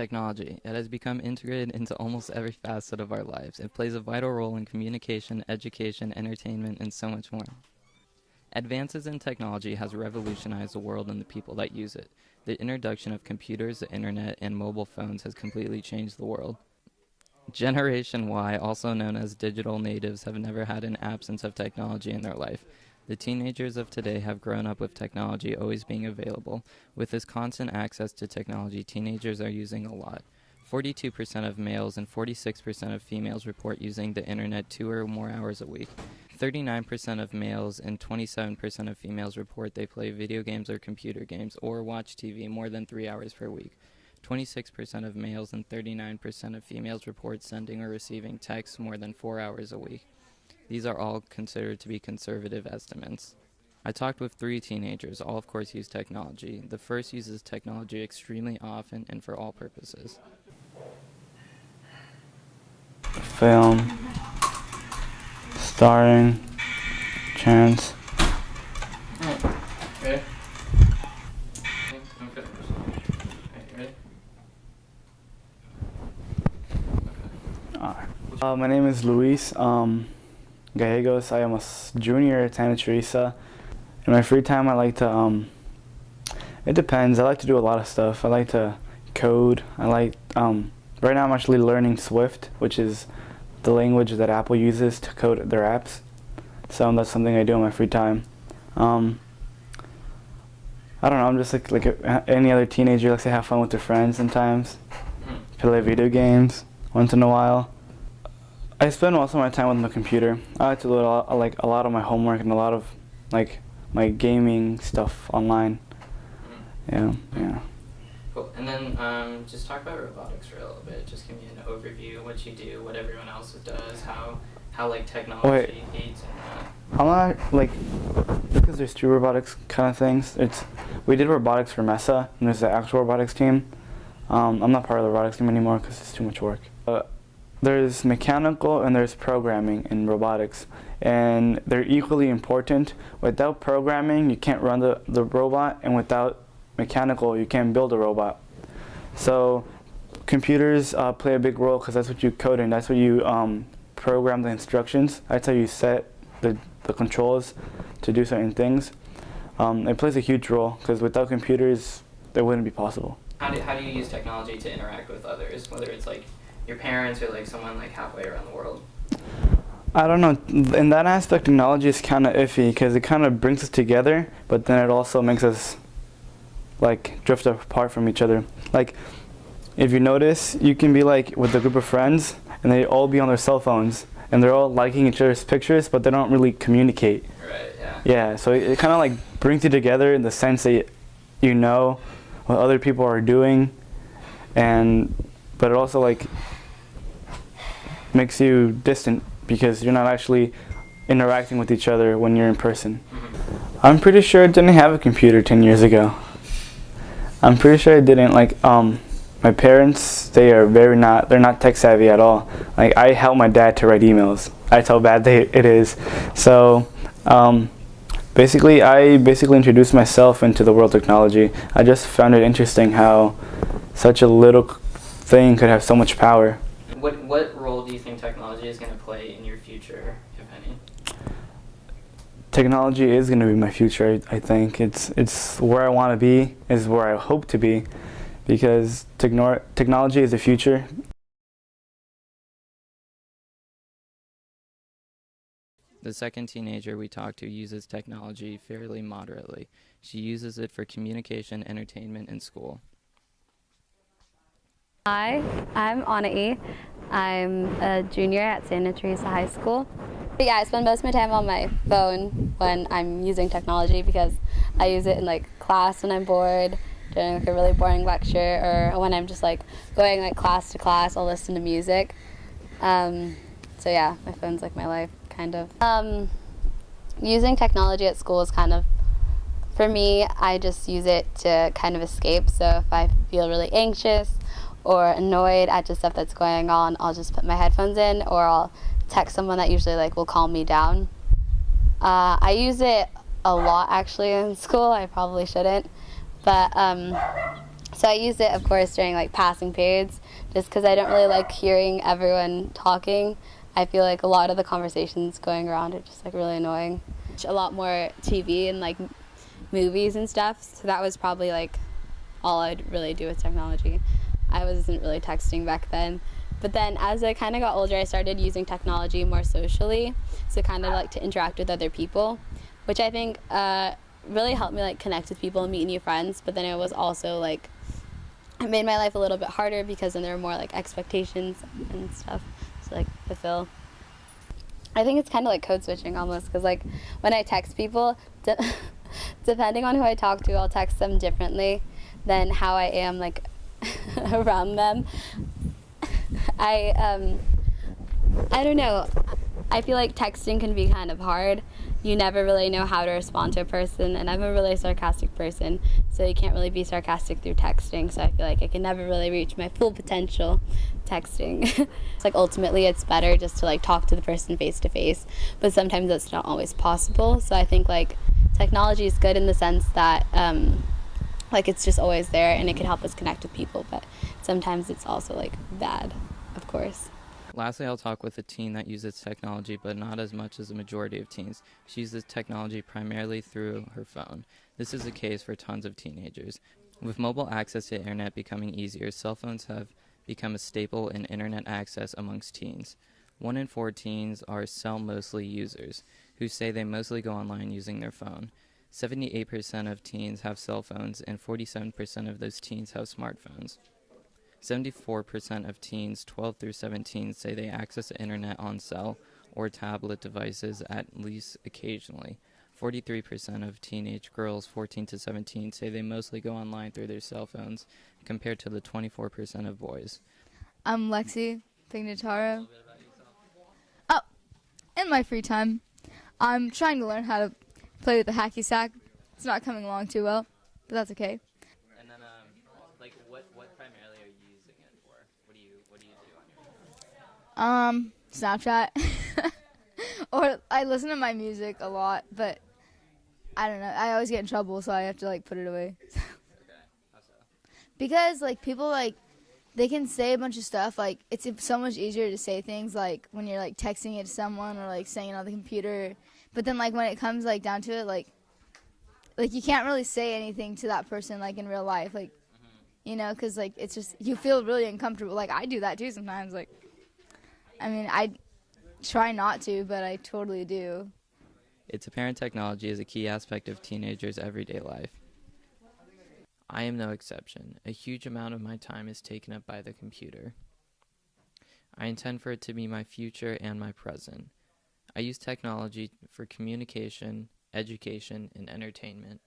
Technology. It has become integrated into almost every facet of our lives. It plays a vital role in communication, education, entertainment, and so much more. Advances in technology has revolutionized the world and the people that use it. The introduction of computers, the internet, and mobile phones has completely changed the world. Generation Y, also known as digital natives, have never had an absence of technology in their life. The teenagers of today have grown up with technology always being available. With this constant access to technology, teenagers are using a lot. 42% of males and 46% of females report using the internet 2 or more hours a week. 39% of males and 27% of females report they play video games or computer games or watch TV more than 3 hours per week. 26% of males and 39% of females report sending or receiving texts more than 4 hours a week. These are all considered to be conservative estimates. I talked with 3 teenagers, all of course use technology. The first uses technology extremely often and for all purposes. Film, starring, chance. Ready? Ready? My name is Luis Gallegos. I am a junior at Santa Teresa. In my free time, I like to, it depends. I like to do a lot of stuff. I like to code. Right now I'm actually learning Swift, which is the language that Apple uses to code their apps. So that's something I do in my free time. I don't know, I'm just like any other teenager, likes to have fun with their friends sometimes. Play video games once in a while. I spend most of my time with my computer. I like to do a lot of my homework and a lot of my gaming stuff online. Yeah. Cool. And then just talk about robotics for a little bit. Just give me an overview, what you do, what everyone else does, how technology aids in that. I'm not because there's 2 robotics kind of things. We did robotics for MESA, and there's the actual robotics team. I'm not part of the robotics team anymore because it's too much work. There's mechanical and there's programming in robotics, and they're equally important. Without programming, you can't run the robot, and without mechanical, you can't build a robot. So computers play a big role because that's what you code in, that's what you program the instructions. That's how you set the controls to do certain things. It plays a huge role because without computers, that wouldn't be possible. How do you use technology to interact with others, whether it's like your parents or like someone like halfway around the world? I don't know. In that aspect, technology is kind of iffy because it kind of brings us together, but then it also makes us drift apart from each other. Like, if you notice, you can be with a group of friends and they all be on their cell phones and they're all liking each other's pictures, but they don't really communicate. Right, yeah. Yeah, so it kind of brings you together in the sense that you know what other people are doing, but it also makes you distant because you're not actually interacting with each other when you're in person. Mm-hmm. I'm pretty sure I didn't have a computer 10 years ago. I'm pretty sure I didn't. My parents, they're not tech savvy at all. I help my dad to write emails. That's how bad it is. So I basically introduced myself into the world of technology. I just found it interesting how such a little thing could have so much power. What role do you think technology is going to play in your future, if any? Technology is going to be my future. I think it's where I want to be, is where I hope to be, because technology is the future. The second teenager we talked to uses technology fairly moderately. She uses it for communication, entertainment, and school. Hi, I'm Anai. I'm a junior at Santa Teresa High School. But yeah, I spend most of my time on my phone when I'm using technology because I use it in class when I'm bored, during a really boring lecture, or when I'm just going class to class, I'll listen to music. So yeah, my phone's my life, kind of. Using technology at school is kind of, for me, I just use it to kind of escape. So if I feel really anxious or annoyed at just stuff that's going on, I'll just put my headphones in, or I'll text someone that usually will calm me down. I use it a lot actually in school. I probably shouldn't, but So I use it, of course, during like passing periods, just because I don't really like hearing everyone talking. I feel like a lot of the conversations going around are just like really annoying. A lot more TV and like movies and stuff, so that was probably like all I'd really do with technology. I wasn't really texting back then. But then as I kind of got older, I started using technology more socially, so kind of like to interact with other people, which I think really helped me like connect with people and meet new friends. But then it was also like, it made my life a little bit harder because then there were more like expectations and stuff to like fulfill. I think it's kind of like code switching almost, because like when I text people, depending on who I talk to, I'll text them differently than how I am like around them. I don't know. I feel like texting can be kind of hard. You never really know how to respond to a person, and I'm a really sarcastic person, so you can't really be sarcastic through texting, so I feel like I can never really reach my full potential texting. It's like ultimately it's better just to like talk to the person face to face, but sometimes that's not always possible. So I think like technology is good in the sense that like it's just always there and it can help us connect with people, but sometimes it's also like bad, of course. Lastly, I'll talk with a teen that uses technology, but not as much as the majority of teens. She uses technology primarily through her phone. This is the case for tons of teenagers. With mobile access to the internet becoming easier, cell phones have become a staple in internet access amongst teens. 1 in 4 teens are cell-mostly users, who say they mostly go online using their phone. 78% of teens have cell phones, and 47% of those teens have smartphones. 74% of teens 12 through 17 say they access the internet on cell or tablet devices at least occasionally. 43% of teenage girls 14 to 17 say they mostly go online through their cell phones, compared to the 24% of boys. I'm Lexi Pignataro. Oh, in my free time, I'm trying to learn how to play with the hacky sack. It's not coming along too well, but that's okay. And then, like, what primarily are you using it for? What do you do on your Snapchat. Or I listen to my music a lot, but I don't know. I always get in trouble, so I have to like put it away. Okay, how so? Because like people like they can say a bunch of stuff. Like it's so much easier to say things like when you're like texting it to someone or like saying it on the computer. But then like when it comes like down to it, like you can't really say anything to that person like in real life, like you know, because like it's just you feel really uncomfortable. Like I do that too sometimes. Like I mean I try not to, but I totally do. It's apparent technology is a key aspect of teenagers' everyday life. I am no exception. A huge amount of my time is taken up by the computer. I intend for it to be my future and my present. I use technology for communication, education, and entertainment.